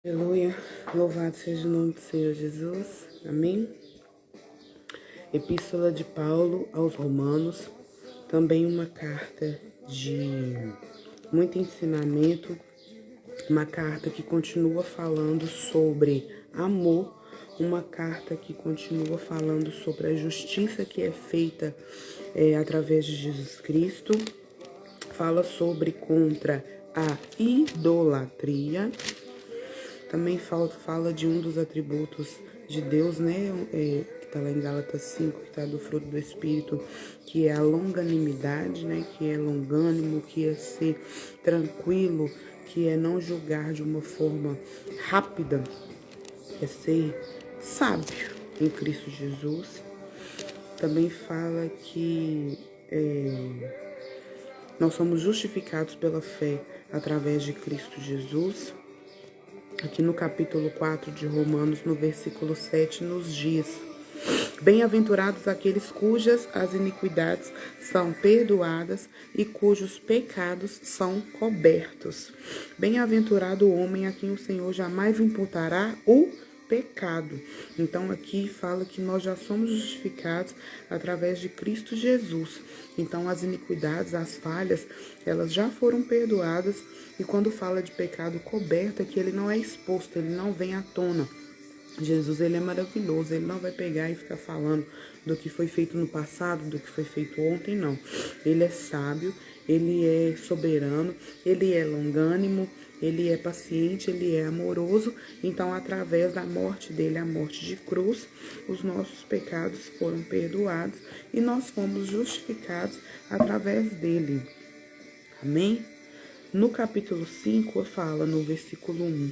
Aleluia, louvado seja o nome do Senhor Jesus, amém? Epístola de Paulo aos Romanos, também uma carta de muito ensinamento, uma carta que continua falando sobre amor, uma carta que continua falando sobre a justiça que é feita através de Jesus Cristo, fala sobre contra a idolatria. Também fala de um dos atributos de Deus, né? Que está lá em Gálatas 5, que está do fruto do Espírito, que é a longanimidade, né? Que é longânimo, que é ser tranquilo, que é não julgar de uma forma rápida, é ser sábio em Cristo Jesus. Também fala que nós somos justificados pela fé através de Cristo Jesus. Aqui no capítulo 4 de Romanos, no versículo 7, nos diz: bem-aventurados aqueles cujas as iniquidades são perdoadas e cujos pecados são cobertos. Bem-aventurado o homem a quem o Senhor jamais imputará o pecado. Então aqui fala que nós já somos justificados através de Cristo Jesus. Então as iniquidades, as falhas, elas já foram perdoadas, e quando fala de pecado coberto é que ele não é exposto, ele não vem à tona. Jesus, ele é maravilhoso, ele não vai pegar e ficar falando do que foi feito no passado, do que foi feito ontem, não. Ele é sábio, ele é soberano, ele é longânimo, ele é paciente, ele é amoroso. Então, através da morte dele, a morte de cruz, os nossos pecados foram perdoados e nós fomos justificados através dele. Amém? No capítulo 5, fala no versículo 1: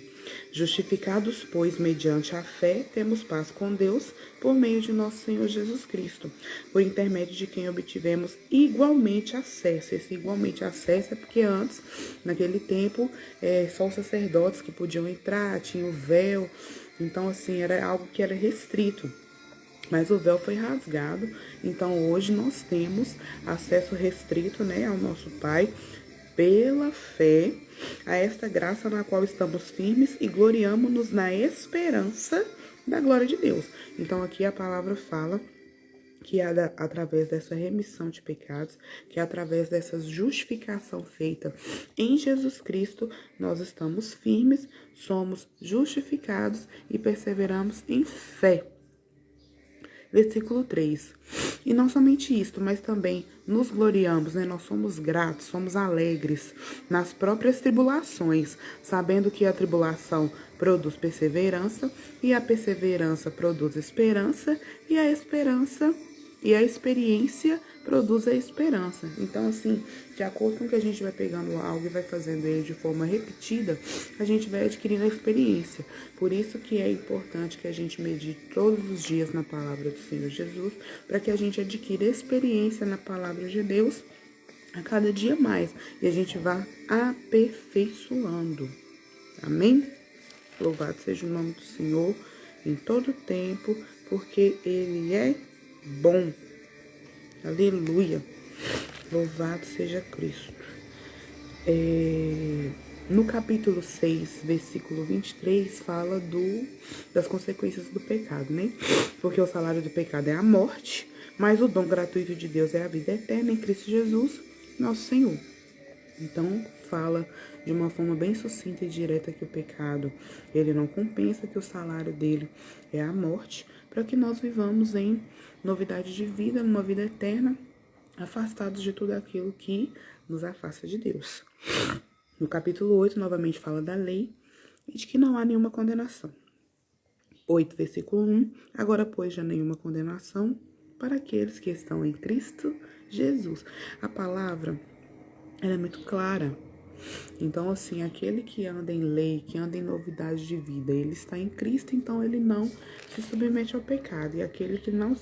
justificados, pois, mediante a fé, temos paz com Deus, por meio de nosso Senhor Jesus Cristo, por intermédio de quem obtivemos igualmente acesso. Esse igualmente acesso é porque antes, naquele tempo, só os sacerdotes que podiam entrar, tinha o véu, então, assim, era algo que era restrito. Mas o véu foi rasgado, então hoje nós temos acesso restrito, né, ao nosso Pai, pela fé, a esta graça na qual estamos firmes e gloriamo-nos na esperança da glória de Deus. Então aqui a palavra fala que é através dessa remissão de pecados, que é através dessa justificação feita em Jesus Cristo, nós estamos firmes, somos justificados e perseveramos em fé. Versículo 3. E não somente isto, mas também nos gloriamos, né? Nós somos gratos, somos alegres nas próprias tribulações, sabendo que a tribulação produz perseverança, e a perseverança produz esperança, e a esperança e a experiência produz a esperança. Então, assim, de acordo com que a gente vai pegando algo e vai fazendo ele de forma repetida, a gente vai adquirindo a experiência. Por isso que é importante que a gente medite todos os dias na palavra do Senhor Jesus, para que a gente adquira experiência na palavra de Deus a cada dia mais. E a gente vá aperfeiçoando. Amém? Louvado seja o nome do Senhor em todo tempo, porque Ele é bom. Aleluia. Louvado seja Cristo. No capítulo 6, versículo 23, fala das consequências do pecado, né? Porque o salário do pecado é a morte, mas o dom gratuito de Deus é a vida eterna em Cristo Jesus, nosso Senhor. Então, fala de uma forma bem sucinta e direta que o pecado, ele não compensa, que o salário dele é a morte, para que nós vivamos em novidade de vida, numa vida eterna, afastados de tudo aquilo que nos afasta de Deus. No capítulo 8, novamente fala da lei e de que não há nenhuma condenação. 8, versículo 1, agora, pois, já nenhuma condenação para aqueles que estão em Cristo Jesus. A palavra, ela é muito clara. Então, assim, aquele que anda em lei, que anda em novidade de vida, ele está em Cristo, então ele não se submete ao pecado. E aquele que não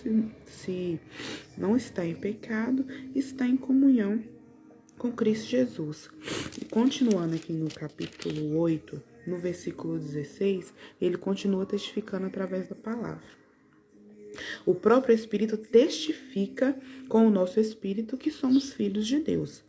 está em pecado, está em comunhão com Cristo Jesus. E continuando aqui no capítulo 8, no versículo 16, ele continua testificando através da palavra. O próprio Espírito testifica com o nosso espírito que somos filhos de Deus.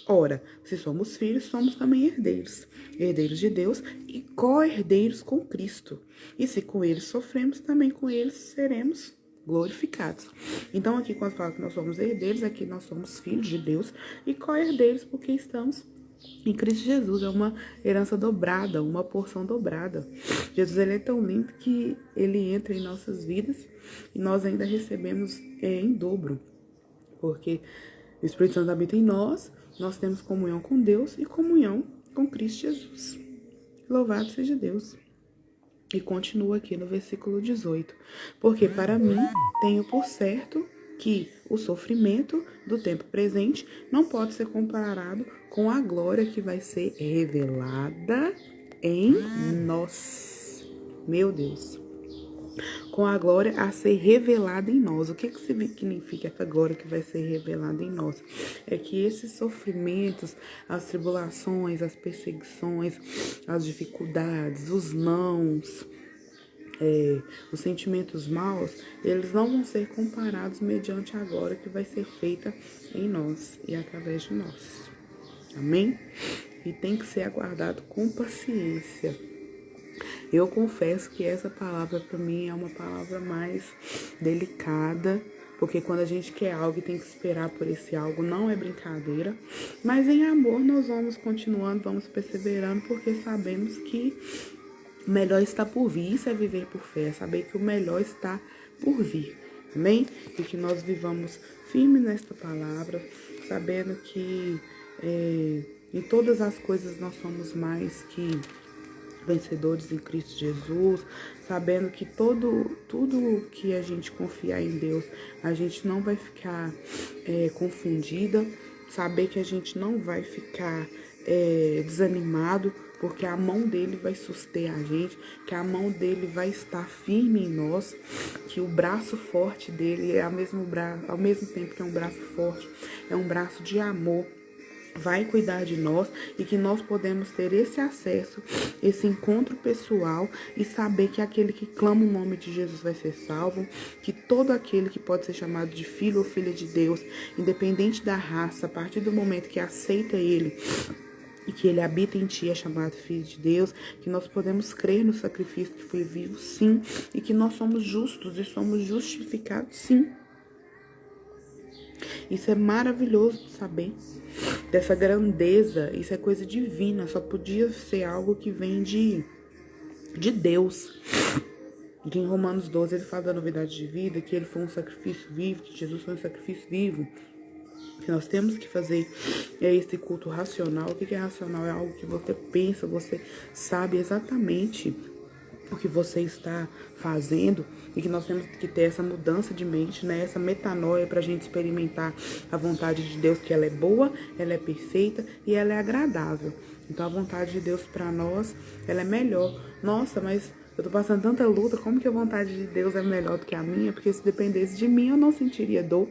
Ora, se somos filhos, somos também herdeiros, herdeiros de Deus e co-herdeiros com Cristo. E se com eles sofremos, também com eles seremos glorificados. Então, aqui quando fala que nós somos herdeiros, aqui nós somos filhos de Deus e co-herdeiros porque estamos em Cristo Jesus. É uma herança dobrada, uma porção dobrada. Jesus, ele é tão lindo que ele entra em nossas vidas e nós ainda recebemos em dobro, porque o Espírito Santo habita em nós, nós temos comunhão com Deus e comunhão com Cristo Jesus. Louvado seja Deus. E continua aqui no versículo 18. Porque para mim tenho por certo que o sofrimento do tempo presente não pode ser comparado com a glória que vai ser revelada em nós. Meu Deus. Com a glória a ser revelada em nós. O que significa essa glória que vai ser revelada em nós? É que esses sofrimentos, as tribulações, as perseguições, as dificuldades, os nãos, os sentimentos maus, eles não vão ser comparados mediante a glória que vai ser feita em nós e através de nós. Amém? E tem que ser aguardado com paciência. Eu confesso que essa palavra para mim é uma palavra mais delicada, porque quando a gente quer algo e tem que esperar por esse algo, não é brincadeira. Mas em amor nós vamos continuando, vamos perseverando, porque sabemos que o melhor está por vir. Isso é viver por fé, é saber que o melhor está por vir. Amém? E que nós vivamos firmes nesta palavra, sabendo que em todas as coisas nós somos mais que vencedores em Cristo Jesus, sabendo que tudo que a gente confiar em Deus, a gente não vai ficar confundida, saber que a gente não vai ficar desanimado, porque a mão dele vai suster a gente, que a mão dele vai estar firme em nós, que o braço forte dele é ao mesmo tempo que é um braço forte, é um braço de amor, vai cuidar de nós e que nós podemos ter esse acesso, esse encontro pessoal e saber que aquele que clama o nome de Jesus vai ser salvo, que todo aquele que pode ser chamado de filho ou filha de Deus, independente da raça, a partir do momento que aceita ele e que ele habita em ti, é chamado filho de Deus, que nós podemos crer no sacrifício que foi vivo, sim, e que nós somos justos e somos justificados, sim. Isso é maravilhoso de saber, dessa grandeza, isso é coisa divina, só podia ser algo que vem de Deus. Que em Romanos 12 ele fala da novidade de vida, que ele foi um sacrifício vivo, que Jesus foi um sacrifício vivo, que nós temos que fazer esse culto racional. O que é racional? É algo que você pensa, você sabe exatamente o que você está fazendo e que nós temos que ter essa mudança de mente, né? Essa metanoia para a gente experimentar a vontade de Deus, que ela é boa, ela é perfeita e ela é agradável. Então a vontade de Deus para nós, ela é melhor. Nossa, mas eu tô passando tanta luta, como que a vontade de Deus é melhor do que a minha? Porque se dependesse de mim eu não sentiria dor.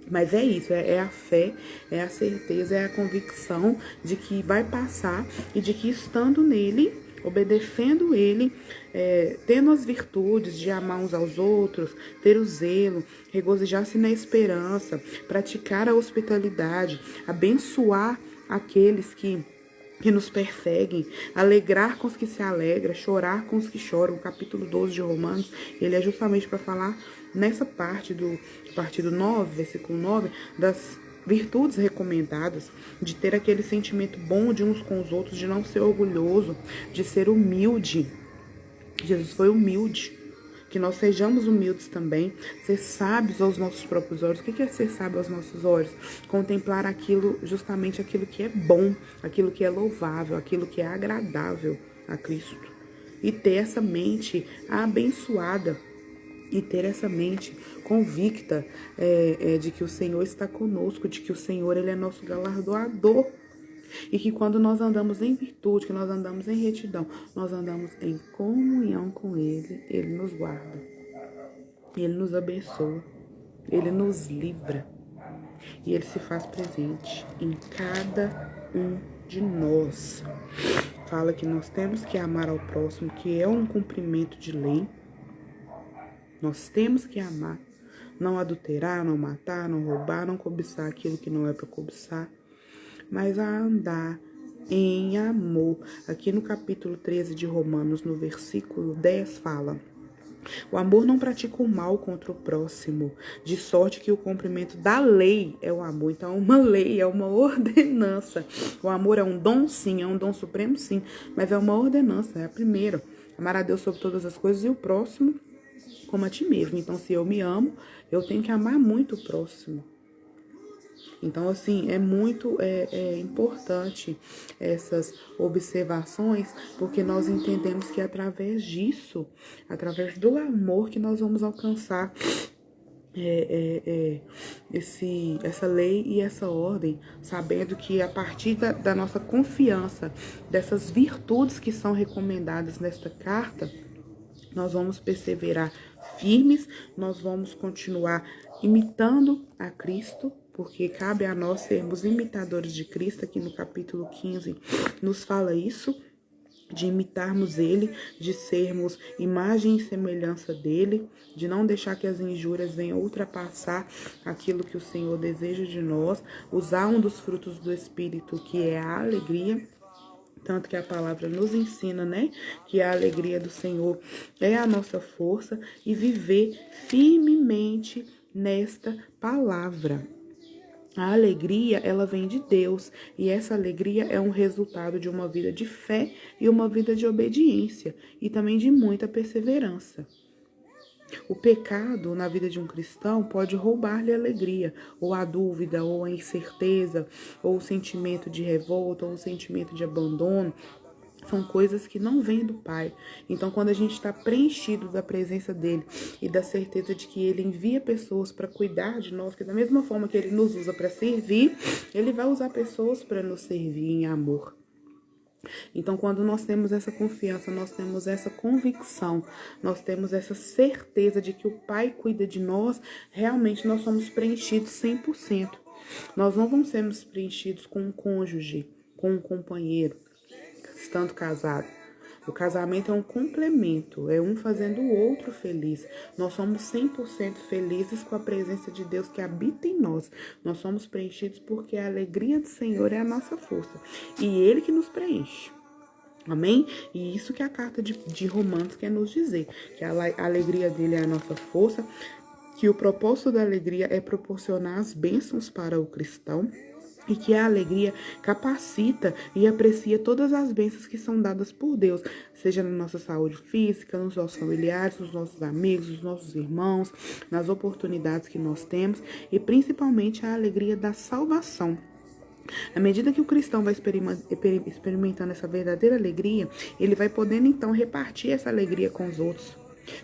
Mas é isso, é a fé, é a certeza, é a convicção de que vai passar e de que estando nele, obedecendo ele, tendo as virtudes de amar uns aos outros, ter o zelo, regozijar-se na esperança, praticar a hospitalidade, abençoar aqueles que nos perseguem, alegrar com os que se alegram, chorar com os que choram. O capítulo 12 de Romanos, ele é justamente para falar nessa parte do partido 9, versículo 9, das virtudes recomendadas, de ter aquele sentimento bom de uns com os outros, de não ser orgulhoso, de ser humilde. Jesus foi humilde. Que nós sejamos humildes também, ser sábios aos nossos próprios olhos. O que é ser sábio aos nossos olhos? Contemplar justamente aquilo que é bom, aquilo que é louvável, aquilo que é agradável a Cristo. E ter essa mente abençoada, e ter essa mente convicta de que o Senhor está conosco, de que o Senhor ele é nosso galardoador. E que quando nós andamos em virtude, que nós andamos em retidão, nós andamos em comunhão com Ele, Ele nos guarda, Ele nos abençoa, Ele nos livra e Ele se faz presente em cada um de nós. Fala que nós temos que amar ao próximo, que é um cumprimento de lei. Nós temos que amar, não adulterar, não matar, não roubar, não cobiçar aquilo que não é para cobiçar. mas a andar em amor. Aqui no capítulo 13 de Romanos, no versículo 10, fala: o amor não pratica o mal contra o próximo, de sorte que o cumprimento da lei é o amor. Então, uma lei é uma ordenança. O amor é um dom, sim, é um dom supremo, sim, mas é uma ordenança, é a primeira. Amar a Deus sobre todas as coisas e o próximo como a ti mesmo. Então, se eu me amo, eu tenho que amar muito o próximo. Então, assim, é muito importante essas observações, porque nós entendemos que através disso, através do amor, que nós vamos alcançar essa lei e essa ordem, sabendo que a partir da nossa confiança, dessas virtudes que são recomendadas nesta carta, nós vamos perseverar firmes, nós vamos continuar imitando a Cristo, porque cabe a nós sermos imitadores de Cristo. Aqui no capítulo 15 nos fala isso, de imitarmos Ele, de sermos imagem e semelhança dEle, de não deixar que as injúrias venham ultrapassar aquilo que o Senhor deseja de nós, usar um dos frutos do Espírito, que é a alegria. Tanto que a palavra nos ensina, né? Que a alegria do Senhor é a nossa força, e viver firmemente nesta palavra. A alegria, ela vem de Deus, e essa alegria é um resultado de uma vida de fé e uma vida de obediência, e também de muita perseverança. O pecado na vida de um cristão pode roubar-lhe a alegria, ou a dúvida, ou a incerteza, ou o sentimento de revolta, ou o sentimento de abandono. São coisas que não vêm do Pai. Então, quando a gente está preenchido da presença dEle e da certeza de que Ele envia pessoas para cuidar de nós, que da mesma forma que Ele nos usa para servir, Ele vai usar pessoas para nos servir em amor. Então, quando nós temos essa confiança, nós temos essa convicção, nós temos essa certeza de que o Pai cuida de nós, realmente nós somos preenchidos 100%. Nós não vamos sermos preenchidos com um cônjuge, com um companheiro, estando casado. O casamento é um complemento, é um fazendo o outro feliz. Nós somos 100% felizes com a presença de Deus que habita em nós. Nós somos preenchidos porque a alegria do Senhor é a nossa força. E Ele que nos preenche. Amém? E isso que a carta de Romanos quer nos dizer. Que a alegria dele é a nossa força. Que o propósito da alegria é proporcionar as bênçãos para o cristão. E que a alegria capacita e aprecia todas as bênçãos que são dadas por Deus, seja na nossa saúde física, nos nossos familiares, nos nossos amigos, nos nossos irmãos, nas oportunidades que nós temos, e principalmente a alegria da salvação. À medida que o cristão vai experimentando essa verdadeira alegria, ele vai podendo então repartir essa alegria com os outros.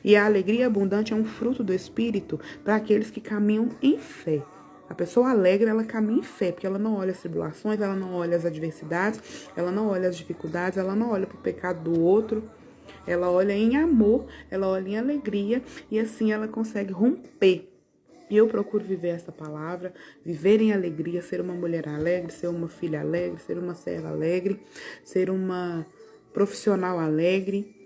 E a alegria abundante é um fruto do Espírito para aqueles que caminham em fé. A pessoa alegre, ela caminha em fé, porque ela não olha as tribulações, ela não olha as adversidades, ela não olha as dificuldades, ela não olha para o pecado do outro. Ela olha em amor, ela olha em alegria, e assim ela consegue romper. E eu procuro viver essa palavra, viver em alegria, ser uma mulher alegre, ser uma filha alegre, ser uma serva alegre, ser uma profissional alegre,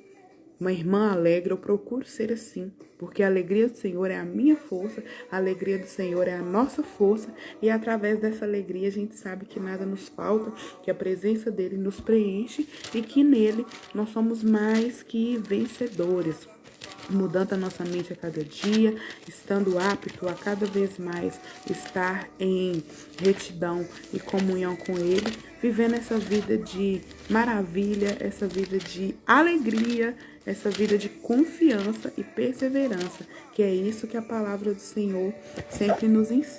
uma irmã alegre. Eu procuro ser assim, porque a alegria do Senhor é a minha força, a alegria do Senhor é a nossa força, e através dessa alegria a gente sabe que nada nos falta, que a presença dele nos preenche e que nele nós somos mais que vencedores. Mudando a nossa mente a cada dia, estando apto a cada vez mais estar em retidão e comunhão com Ele, vivendo essa vida de maravilha, essa vida de alegria, essa vida de confiança e perseverança, que é isso que a palavra do Senhor sempre nos ensina.